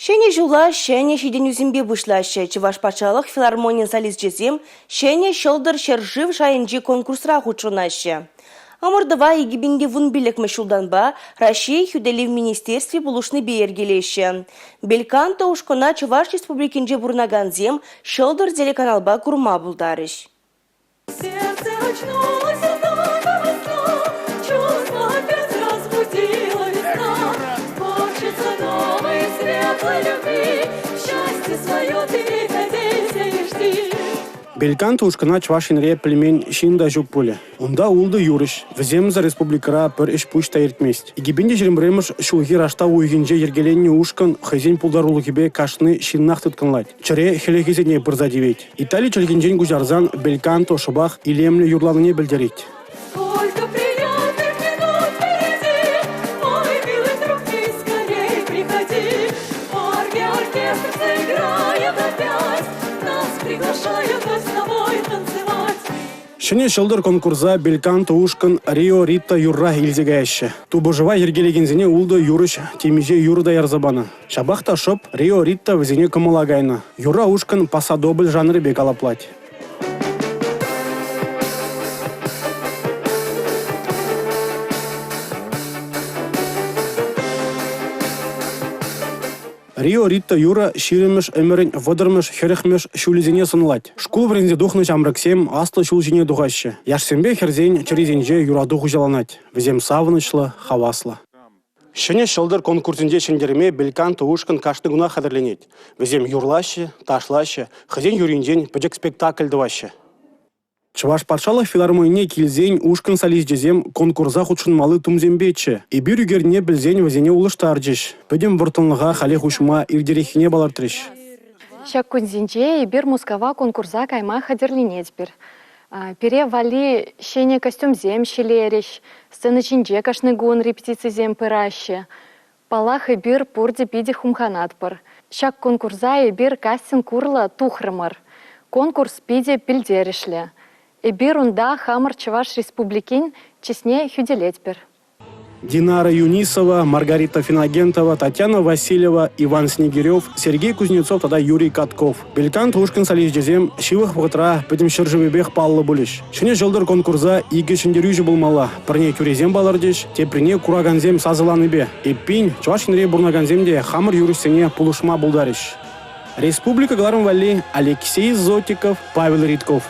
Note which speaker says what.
Speaker 1: Шене жула, шене шиден үзімбе бұшлашы. Чываш-Патшалық филармонин солистчесем, шене шылдыр шержив шайынжи конкурсра хучунашы. Амырдыва егибинге вун билек мышулданба, Россия хүдели в министерстве булушны бейергелеші. Белкан тоушкона Чуваш республикинже бурнаганзем шылдыр телеканалба курма булдарыш.
Speaker 2: Сердце очнулось от нового сна, чувство опять разбудила весна. Хочется новой светлой любви, счастье свое ты надейся и жди.
Speaker 3: Белкан тушкана чвашинре племен шинда жук поле. Унда улды юрыш, віземза республикара пір іш пұшта ертмест. Игибенде жерімбремыш шулги рашта уйгенже ергеленне ушкан хазен пулдарулы кебе кашны шиннах тұтканлад. Чаре хелегезене бірза девет. Италия чөлгенжен гужарзан Белкан тошыбах илемлі юрланыне білдерет.
Speaker 2: Сколько приятных минут впереди, мой милый друг, ты скорей приходи. Оркестр заиграет опять, нас приглашают с тобой танцевать.
Speaker 3: Шыне шылдыр конкурса Белкан туушкан Рио Рита юрра илзегайшы. Тубыжыва ергелегензіне улды юрыш темеже юрда ярзабаны. Шабахта шоп Рио Рита візіне кымылагайны. Юра ушкан пасадобль жанры бек алаплать. Рио Рита юра ширемеш эмерен водырмеш херехмеш шулизене сынлать. Шкул врензе духныш амраксем асты шулжине дугаще. Яшсембе херзен черезенже юраду хужаланать. Візем савынышлы, хаваслы. Шыне шылдыр конкурсинде шендерме Белкан туушкан кашны гуна хадырленет. Візем юрлаще, ташлаще, хазен юринжен пөжек спектакль дываще. Чуваш-Патшалық филармонине килзен ушкан солистчесем конкурса худшынмалы тумзембетче. И бир югерне білзен візене улыштаржыш. Пөдем вұртынлыға халі хушма ирдерехіне балартырыш.
Speaker 4: Шак күнзенже бир мускава конкурса кайма хадерленет бір. Пере вали шене костюмзем шелереш, сцены чинже кашны гун репетицизем пыраще. Палахы бир пурде биде хумханат пыр. Шак конкурса бир кастинг курла тухрымыр. Конкурс биде пильдерешле. Эбир унда хамыр Чуваш республикин чесне хюделет бір.
Speaker 3: Динара Юнисова, Маргарита Финагентова, Татьяна Васильева, Иван Снегирев, Сергей Кузнецов, тогда Юрий Катков. Белкан тушкан солистчесем шивых вғытра пөтім шыржывебех паллы бұлыш. Шыне жылдыр конкурса иге шындерюжі болмала. Пірне күрезем балардеш, тепріне кураганзем сазыланы бе. Эппин Чувашинре бурнаганземде хамыр юрисене пулышма бұлдарыш. Республика Галарым Вали, Алексей Зотиков, Павел Ритков.